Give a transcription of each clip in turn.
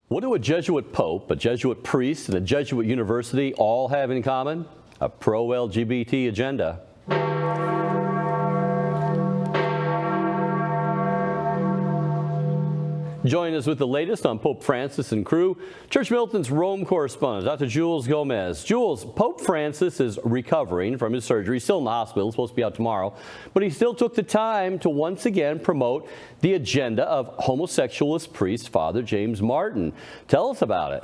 What do a Jesuit pope, a Jesuit priest, and a Jesuit university all have in common? A pro-LGBT agenda. Join us with the latest on Pope Francis and crew. Church Militant's Rome correspondent, Dr. Jules Gomez. Jules, Pope Francis is recovering from his surgery, still in the hospital, supposed to be out tomorrow, but he still took the time to once again promote the agenda of homosexualist priest Father James Martin. Tell us about it.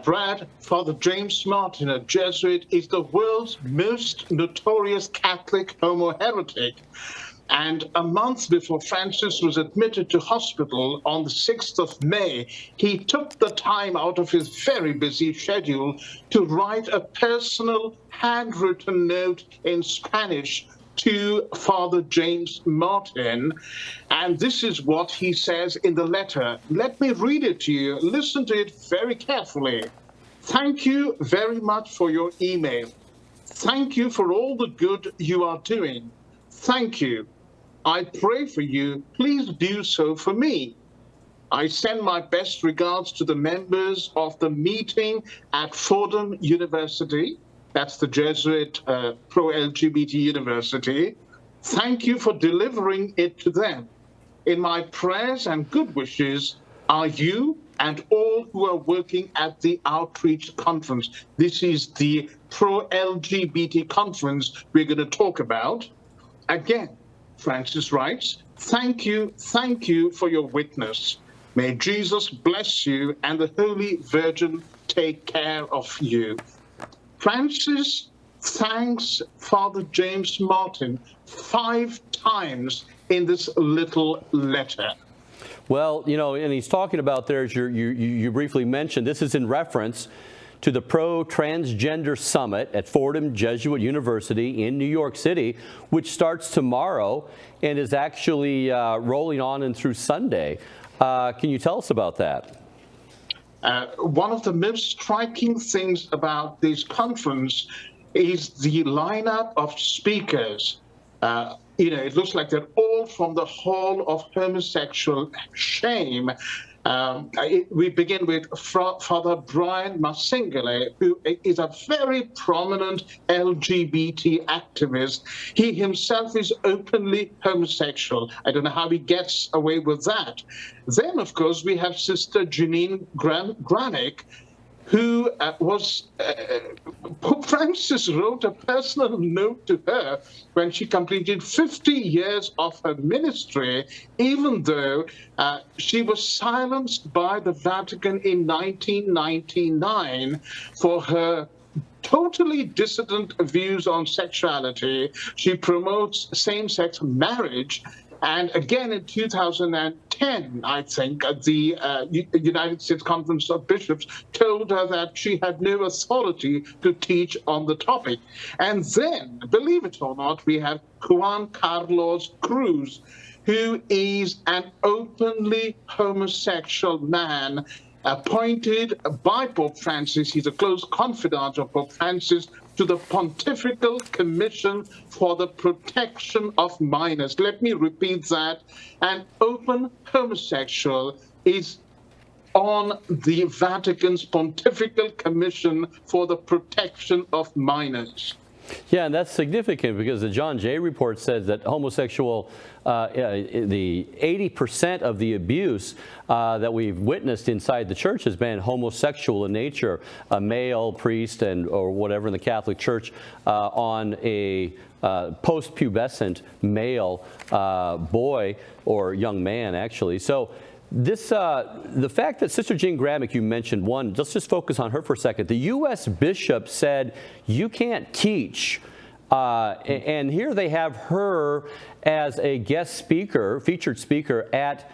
Brad, Father James Martin, a Jesuit, is the world's most notorious Catholic homo heretic. And a month before Francis was admitted to hospital on the 6th of May, he took the time out of his very busy schedule to write a personal handwritten note in Spanish to Father James Martin. And this is what he says in the letter. Let me read it to you. Listen to it very carefully. Thank you very much for your email. Thank you for all the good you are doing. Thank you. I pray for you. Please do so for me. I send my best regards to the members of the meeting at Fordham University. That's the Jesuit pro-LGBT university. Thank you for delivering it to them. In my prayers and good wishes are you and all who are working at the outreach conference. This is the pro-LGBT conference we're going to talk about. Again, Francis writes, thank you for your witness. May Jesus bless you and the Holy Virgin take care of you. Francis thanks Father James Martin 5 times in this little letter. Well, you know, and he's talking about there, as you briefly mentioned, this is in reference to the pro-transgender summit at Fordham Jesuit University in New York City, which starts tomorrow and is actually rolling on and through Sunday. Can you tell us about that? One of the most striking things about this conference is the lineup of speakers. It looks like they're all from the Hall of Homosexual Shame. We begin with Father Brian Masingale, who is a very prominent LGBT activist. He himself is openly homosexual. I don't know how he gets away with that. Then, of course, we have Sister Janine Granick, who Pope Francis wrote a personal note to her when she completed 50 years of her ministry, even though she was silenced by the Vatican in 1999 for her totally dissident views on sexuality. She promotes same-sex marriage. And again, in 2010, I think, the United States Conference of Bishops told her that she had no authority to teach on the topic. And then, believe it or not, we have Juan Carlos Cruz, who is an openly homosexual man appointed by Pope Francis. He's a close confidant of Pope Francis to the Pontifical Commission for the Protection of Minors. Let me repeat that. An open homosexual is on the Vatican's Pontifical Commission for the Protection of Minors. Yeah, and that's significant because the John Jay report says that homosexual, the 80% of the abuse that we've witnessed inside the church has been homosexual in nature. A male priest or whatever in the Catholic Church on a post-pubescent male boy or young man, actually. So this, the fact that Sister Jean Gramick, you mentioned, one, let's just focus on her for a second. The U.S. bishop said you can't teach, and here they have her as a guest speaker, featured speaker at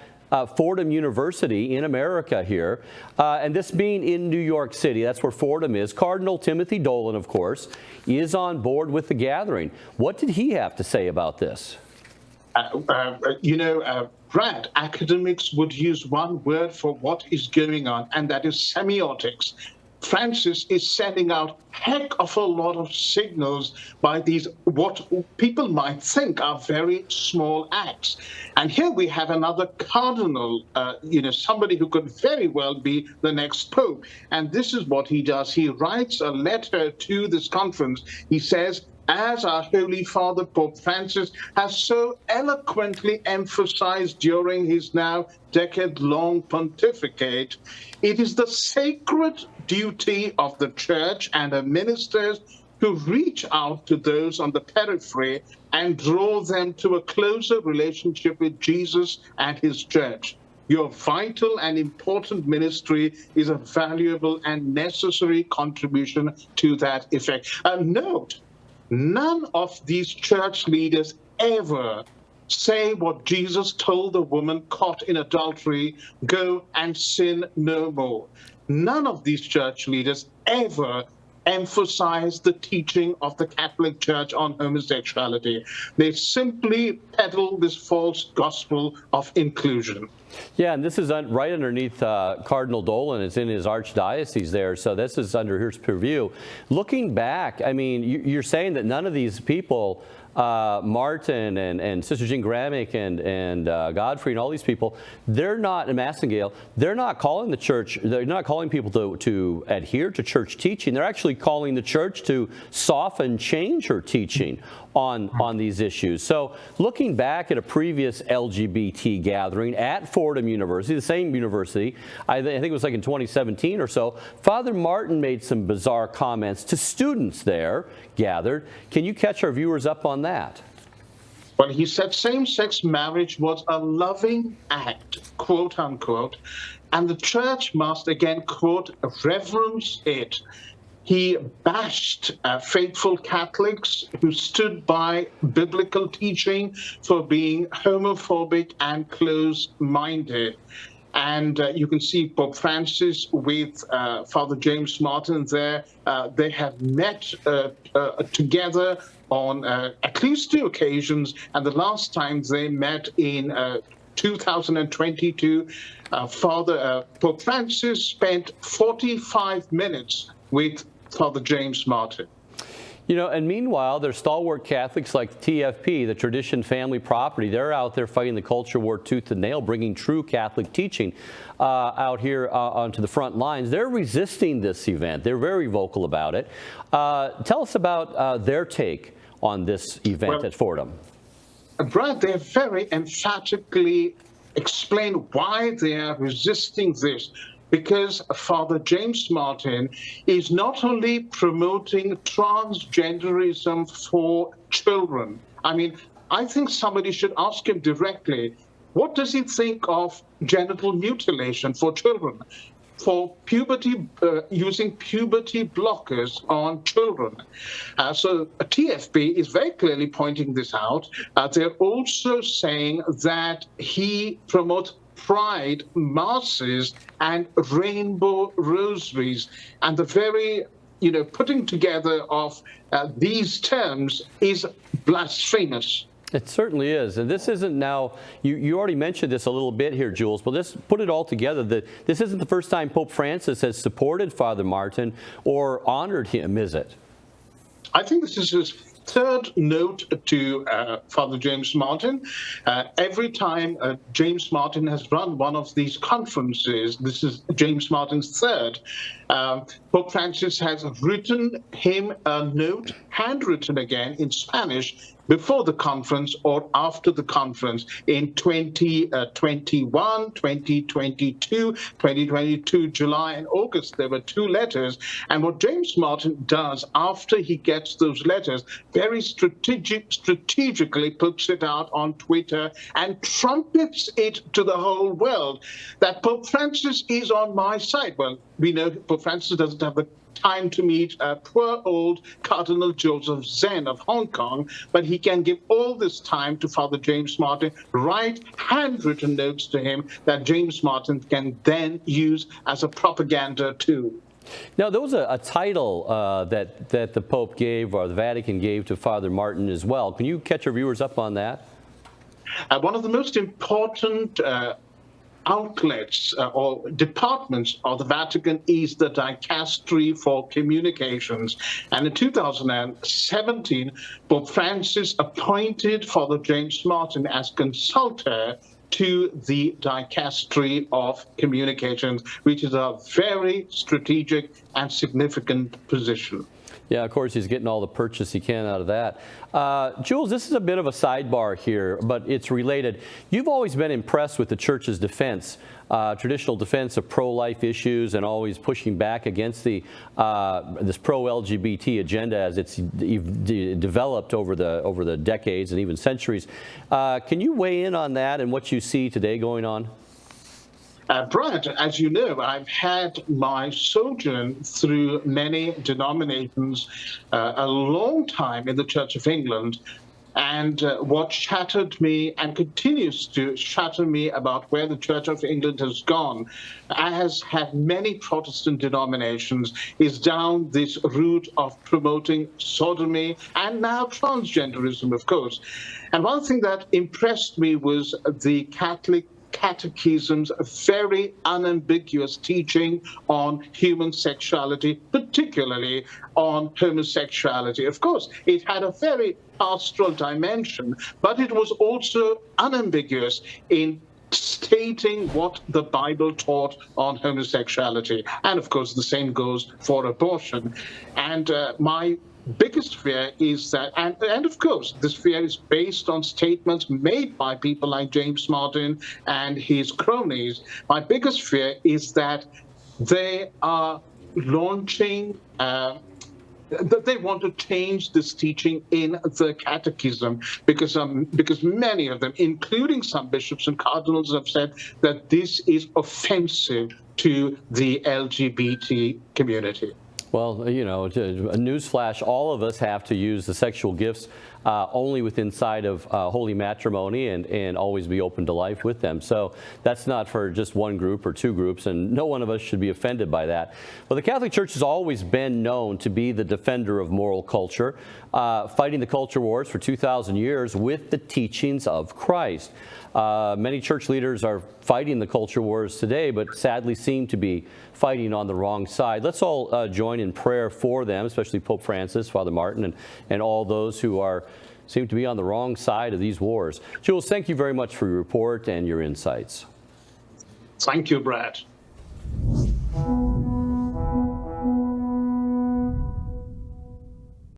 Fordham University in America here, and this being in New York City, that's where Fordham is. Cardinal Timothy Dolan, of course, is on board with the gathering. What did he have to say about this? Brad, academics would use one word for what is going on, and that is semiotics. Francis is sending out heck of a lot of signals by these what people might think are very small acts. And here we have another cardinal, somebody who could very well be the next pope. And this is what he does. He writes a letter to this conference. He says, as our Holy Father Pope Francis has so eloquently emphasized during his now decade-long pontificate, it is the sacred duty of the Church and her ministers to reach out to those on the periphery and draw them to a closer relationship with Jesus and his Church. Your vital and important ministry is a valuable and necessary contribution to that effect. And note, none of these church leaders ever say what Jesus told the woman caught in adultery, go and sin no more. None of these church leaders ever emphasize the teaching of the Catholic Church on homosexuality. They simply peddle this false gospel of inclusion. Yeah, and this is right underneath Cardinal Dolan. It's in his archdiocese there, so this is under his purview. Looking back, I mean, you're saying that none of these people, Martin and Sister Jean Gramick and Godfrey and all these people, they're not, and Massengale, they're not calling the church, they're not calling people to adhere to church teaching. They're actually calling the church to soften, change her teaching on these issues. So looking back at a previous LGBT gathering at Fordham University, the same university, I think it was like in 2017 or so, Father Martin made some bizarre comments to students there gathered. Can you catch our viewers up on that? Well, he said same-sex marriage was a loving act, quote unquote, and the church must, again, quote, reverence it. He bashed faithful Catholics who stood by biblical teaching for being homophobic and closed-minded. And you can see Pope Francis with Father James Martin there. They have met together on at least 2 occasions, and the last time they met in 2022, Pope Francis spent 45 minutes with Father James Martin. You know, and meanwhile, there's stalwart Catholics like TFP, the Tradition Family Property. They're out there fighting the culture war tooth and nail, bringing true Catholic teaching out here onto the front lines. They're resisting this event. They're very vocal about it. Tell us about their take on this event at Fordham. Brad, they very emphatically explain why they are resisting this. Because Father James Martin is not only promoting transgenderism for children. I mean, I think somebody should ask him directly, what does he think of genital mutilation for children? For puberty, using puberty blockers on children. So TFB is very clearly pointing this out. They're also saying that he promotes pride masses and rainbow rosaries, and the very putting together of these terms is blasphemous. It certainly is, and this isn't now, you already mentioned this a little bit here, Jules, but let's put it all together. This isn't the first time Pope Francis has supported Father Martin or honored him, is it? I think this is his third note to Father James Martin. Every time James Martin has run one of these conferences, this is James Martin's third, Pope Francis has written him a note, handwritten again in Spanish, before the conference or after the conference in 2021, 2022, 2022, July and August. There were 2 letters. And what James Martin does after he gets those letters, very strategically puts it out on Twitter and trumpets it to the whole world that Pope Francis is on my side. Well, we know Pope Francis doesn't have the time to meet poor old Cardinal Joseph Zen of Hong Kong, but he can give all this time to Father James Martin, write handwritten notes to him that James Martin can then use as a propaganda tool. Now, there was a title that the Pope gave, or the Vatican gave, to Father Martin as well. Can you catch our viewers up on that? One of the most important outlets or departments of the Vatican is the Dicastery for Communications. And in 2017, Pope Francis appointed Father James Martin as consultor to the Dicastery of Communications, which is a very strategic and significant position. Yeah, of course, he's getting all the purchase he can out of that. Jules, this is a bit of a sidebar here, but it's related. You've always been impressed with the church's defense, traditional defense of pro-life issues, and always pushing back against the this pro-LGBT agenda as it's developed over the decades and even centuries. Can you weigh in on that and what you see today going on? Brad, as you know, I've had my sojourn through many denominations, a long time in the Church of England, and what shattered me and continues to shatter me about where the Church of England has gone, as have many Protestant denominations, is down this route of promoting sodomy and now transgenderism, of course. And one thing that impressed me was the Catholic Catechism's very unambiguous teaching on human sexuality, particularly on homosexuality. Of course, it had a very pastoral dimension, but it was also unambiguous in stating what the Bible taught on homosexuality. And of course, the same goes for abortion. And my biggest fear is that, and of course, this fear is based on statements made by people like James Martin and his cronies. My biggest fear is that they are launching, that they want to change this teaching in the catechism because many of them, including some bishops and cardinals, have said that this is offensive to the LGBT community. Well, you know, a newsflash, all of us have to use the sexual gifts only within inside of holy matrimony and always be open to life with them. So that's not for just one group or two groups, and no one of us should be offended by that. Well, the Catholic Church has always been known to be the defender of moral culture, fighting the culture wars for 2,000 years with the teachings of Christ. Many church leaders are fighting the culture wars today, but sadly seem to be fighting on the wrong side. Let's all join in prayer for them, especially Pope Francis, Father Martin, and all those who seem to be on the wrong side of these wars. Jules, thank you very much for your report and your insights. Thank you, Brad.